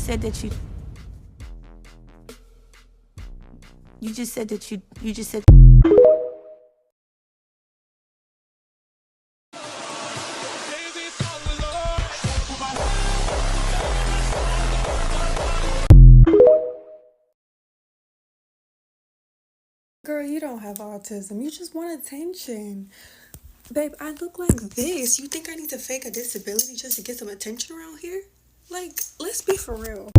said that you just said that you just said. Girl, you don't have autism. You just want attention. Babe, I look like this. You think I need to fake a disability just to get some attention around here? Like, let's be for real.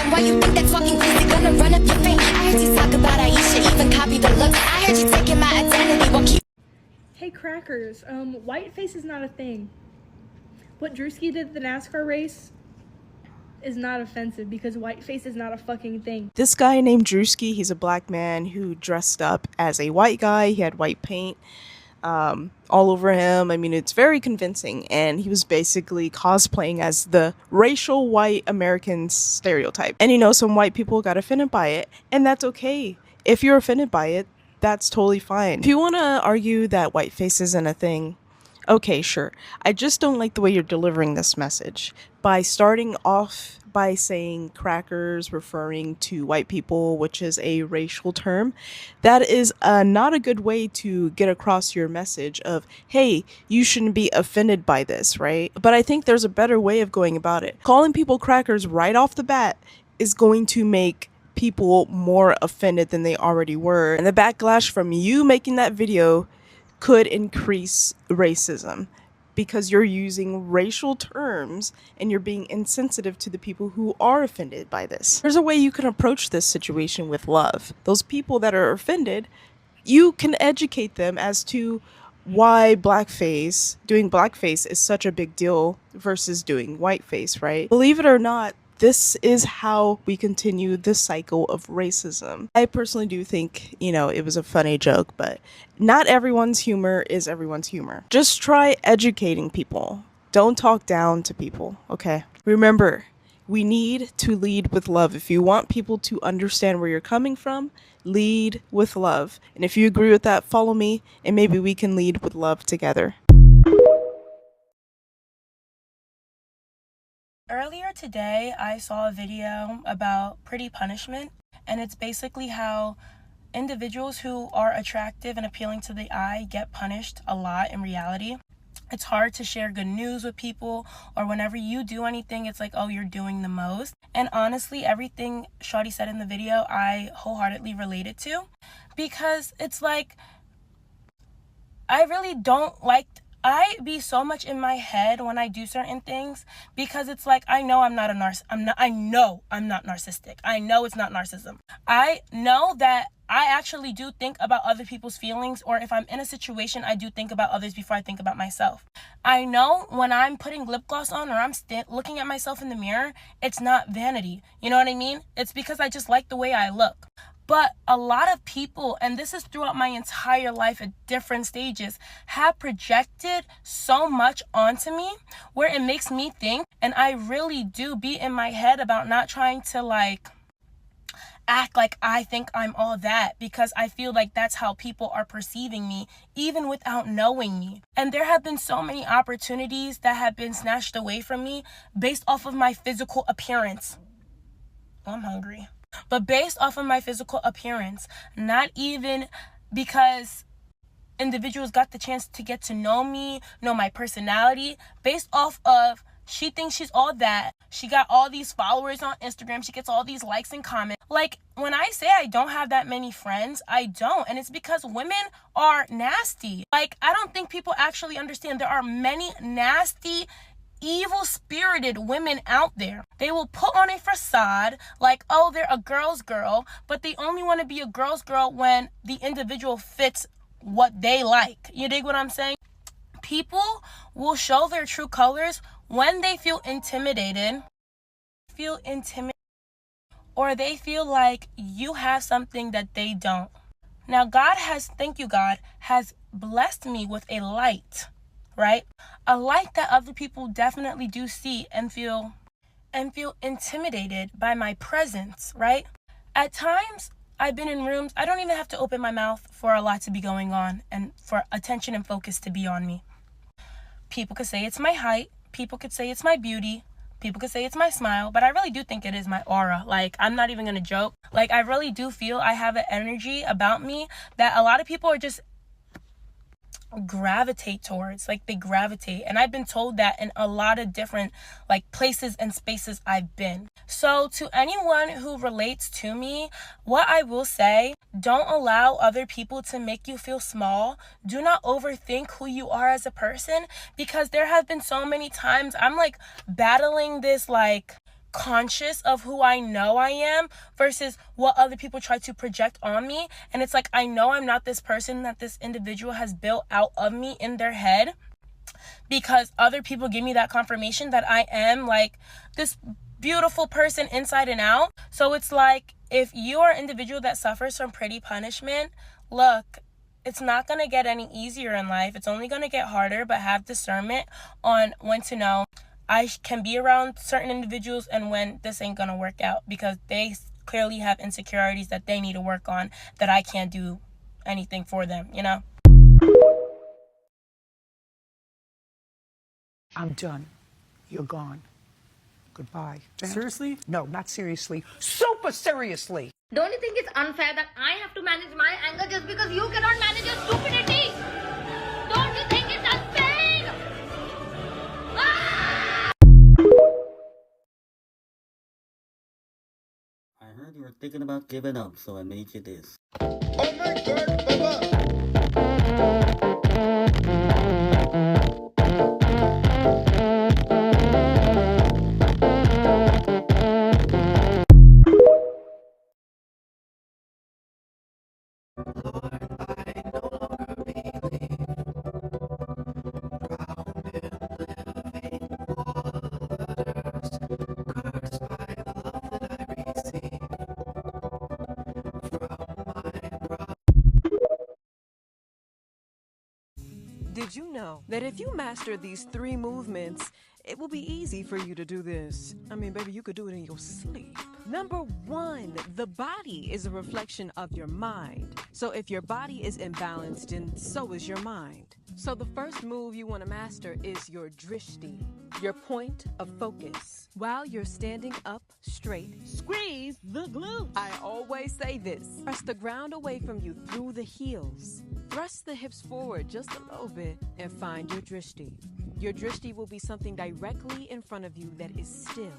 Why you think that talking crazy gonna run up your face? I heard you talk about Aisha, even copy the looks. I heard you taking my identity, won't keep. Hey crackers, whiteface is not a thing. What Drewski did at the NASCAR race is not offensive because whiteface is not a fucking thing. This guy named Drewski, he's a black man who dressed up as a white guy. He had white paint all over him. I mean, it's very convincing, and he was basically cosplaying as the racial white American stereotype. And you know, some white people got offended by it, and that's okay. If you're offended by it, that's totally fine. If you want to argue that whiteface isn't a thing, okay, sure. I just don't like the way you're delivering this message by starting off by saying crackers, referring to white people, which is a racial term. That is not a good way to get across your message of, hey, you shouldn't be offended by this, right? But I think there's a better way of going about it. Calling people crackers right off the bat is going to make people more offended than they already were. And the backlash from you making that video could increase racism because you're using racial terms and you're being insensitive to the people who are offended by this. There's a way you can approach this situation with love. Those people that are offended, you can educate them as to why doing blackface is such a big deal versus doing whiteface, right? Believe it or not, this is how we continue this cycle of racism. I personally do think, it was a funny joke, but not everyone's humor is everyone's humor. Just try educating people. Don't talk down to people, okay? Remember, we need to lead with love. If you want people to understand where you're coming from, lead with love. And if you agree with that, follow me, and maybe we can lead with love together. Earlier today, I saw a video about pretty punishment, and it's basically how individuals who are attractive and appealing to the eye get punished a lot in reality. It's hard to share good news with people, or whenever you do anything, it's like, oh, you're doing the most. And honestly, everything Shawty said in the video, I wholeheartedly related to, because it's like, I really don't like I be so much in my head when I do certain things, because it's like, I know I'm not narcissistic. I know it's not narcissism. I know that I actually do think about other people's feelings, or if I'm in a situation, I do think about others before I think about myself. I know when I'm putting lip gloss on, or I'm looking at myself in the mirror, it's not vanity. You know what I mean? It's because I just like the way I look. But a lot of people, and this is throughout my entire life at different stages, have projected so much onto me where it makes me think, and I really do be in my head about not trying to act like I think I'm all that, because I feel like that's how people are perceiving me, even without knowing me. And there have been so many opportunities that have been snatched away from me based off of my physical appearance. I'm hungry. But based off of my physical appearance, not even because individuals got the chance to get to know me, know my personality, based off of she thinks she's all that. She got all these followers on Instagram. She gets all these likes and comments. Like, when I say I don't have that many friends, I don't. And it's because women are nasty. Like, I don't think people actually understand there are many nasty, evil-spirited women out there. They will put on a facade like, oh, they're a girl's girl, but they only want to be a girl's girl when the individual fits what they like. You dig what I'm saying? People will show their true colors when they feel intimidated, or they feel like you have something that they don't. Now, thank you, God, has blessed me with a light, right? A light that other people definitely do see and feel intimidated by my presence, right? At times, I've been in rooms, I don't even have to open my mouth for a lot to be going on and for attention and focus to be on me. People could say it's my height. People could say it's my beauty. People could say it's my smile, but I really do think it is my aura. Like, I'm not even gonna joke. Like, I really do feel I have an energy about me that a lot of people are just gravitate towards. Like, they gravitate. And I've been told that in a lot of different, like, places and spaces I've been. So to anyone who relates to me, what I will say, don't allow other people to make you feel small. Do not overthink who you are as a person, because there have been so many times I'm like battling this, like, conscious of who I know I am versus what other people try to project on me. And it's like, I know I'm not this person that this individual has built out of me in their head, because other people give me that confirmation that I am like this beautiful person inside and out. So it's like, if you are an individual that suffers from pretty punishment, look, it's not going to get any easier in life. It's only going to get harder, but have discernment on when to know I can be around certain individuals and when this ain't going to work out, because they clearly have insecurities that they need to work on that I can't do anything for them, you know? I'm done. You're gone. Goodbye. Seriously? No, not seriously. Super seriously. Don't you think it's unfair that I have to manage my anger just because you cannot manage your stupidity? Don't you think it's unfair? Ah! I heard you were thinking about giving up, so I made you this. Oh my God, Baba! Did you know that if you master these 3 movements, it will be easy for you to do this? I mean, baby, you could do it in your sleep. Number 1, the body is a reflection of your mind. So if your body is imbalanced, then so is your mind. So the first move you want to master is your drishti, your point of focus. While you're standing up straight, squeeze the glutes. I always say this. Press the ground away from you through the heels. Thrust the hips forward just a little bit and find your drishti. Your drishti will be something directly in front of you that is still.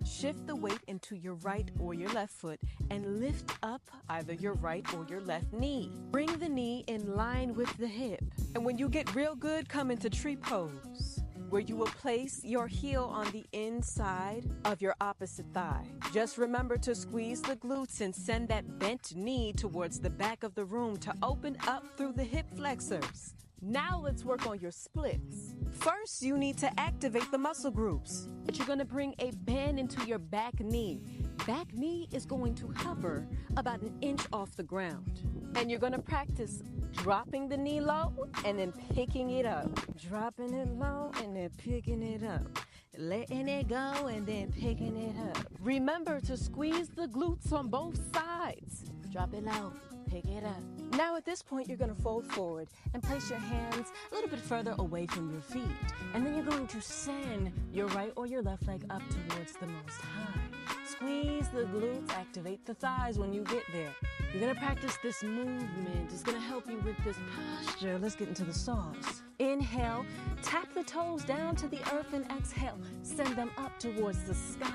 Shift the weight into your right or your left foot and lift up either your right or your left knee. Bring the knee in line with the hip. And when you get real good, come into tree pose, where you will place your heel on the inside of your opposite thigh. Just remember to squeeze the glutes and send that bent knee towards the back of the room to open up through the hip flexors. Now let's work on your splits. First, you need to activate the muscle groups. But you're going to bring a bend into your back knee. Back knee is going to hover about 1 inch off the ground. And you're going to practice dropping the knee low and then picking it up. Dropping it low and then picking it up. Letting it go and then picking it up. Remember to squeeze the glutes on both sides. Drop it low. Pick it up. Now at this point, you're going to fold forward and place your hands a little bit further away from your feet. And then you're going to send your right or your left leg up towards the most high. Squeeze the glutes, activate the thighs when you get there. You're gonna practice this movement. It's gonna help you with this posture. Let's get into the sauce. Inhale, tap the toes down to the earth, and exhale, send them up towards the sky.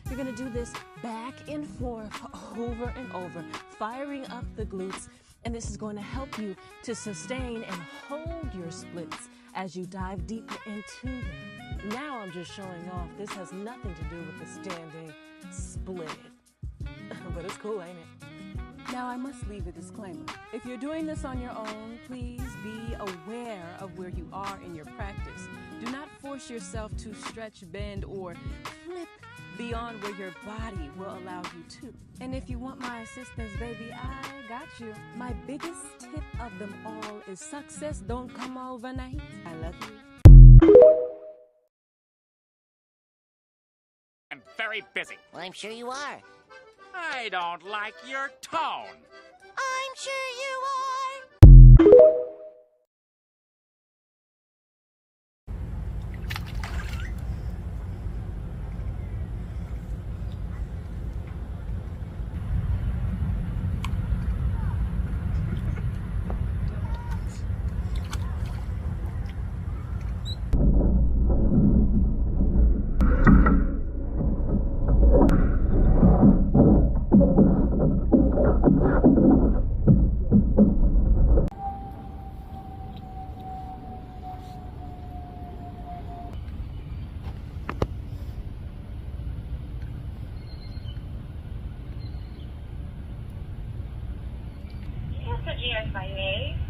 You're gonna do this back and forth over and over, firing up the glutes, and this is going to help you to sustain and hold your splits as you dive deeper into them. Now I'm just showing off. This has nothing to do with the standing split. But it's cool, ain't it? Now I must leave a disclaimer. If you're doing this on your own, please be aware of where you are in your practice. Do not force yourself to stretch, bend, or flip beyond where your body will allow you to. And if you want my assistance, baby, I got you. My biggest tip of them all is success don't come overnight. I love you. I'm very busy. Well, I'm sure you are. I don't like your tone. I'm sure you are. GS5A.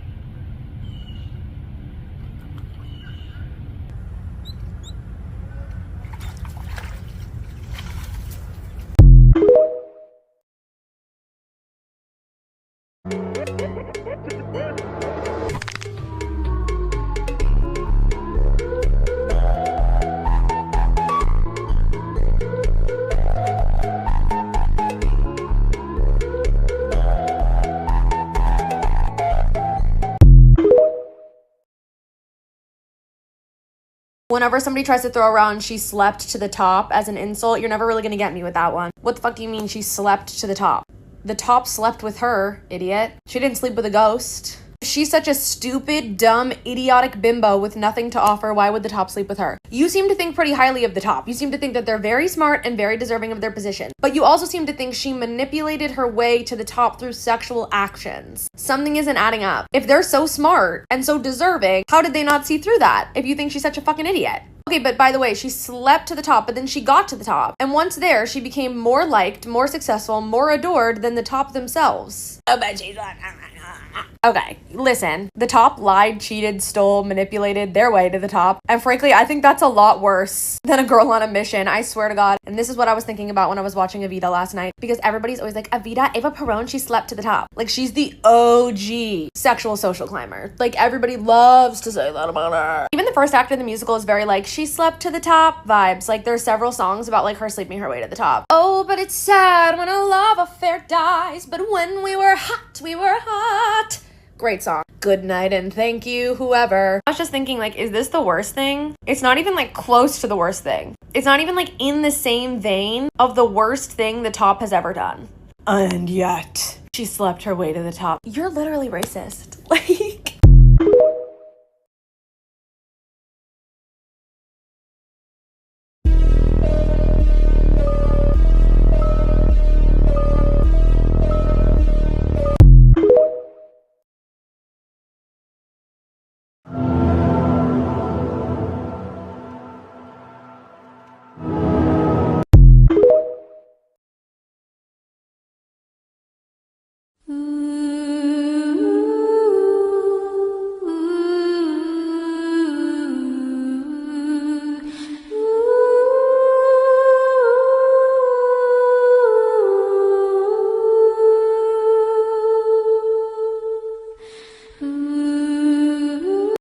Whenever somebody tries to throw around she slept to the top as an insult, you're never really gonna get me with that one. What the fuck do you mean she slept to the top? The top slept with her, idiot. She didn't sleep with a ghost. She's such a stupid, dumb, idiotic bimbo with nothing to offer. Why would the top sleep with her? You seem to think pretty highly of the top. You seem to think that they're very smart and very deserving of their position. But you also seem to think she manipulated her way to the top through sexual actions. Something isn't adding up. If they're so smart and so deserving, how did they not see through that if you think she's such a fucking idiot? Okay, but by the way, she slept to the top, but then she got to the top. And once there, she became more liked, more successful, more adored than the top themselves. Oh, but she's okay, listen. The top lied, cheated, stole, manipulated their way to the top. And frankly, I think that's a lot worse than a girl on a mission. I swear to God. And this is what I was thinking about when I was watching Evita last night. Because everybody's always like, Evita, Eva Peron, she slept to the top. Like, she's the OG sexual social climber. Like, everybody loves to say that about her. Even the first act of the musical is very like, she slept to the top vibes. Like, there's several songs about like her sleeping her way to the top. Oh, but it's sad when a love affair dies. But when we were hot, we were hot. Great song. Good night and thank you, whoever. I was just thinking, like, is this the worst thing? It's not even, like, close to the worst thing. It's not even, like, in the same vein of the worst thing the top has ever done. And yet, she slept her way to the top. You're literally racist. Like,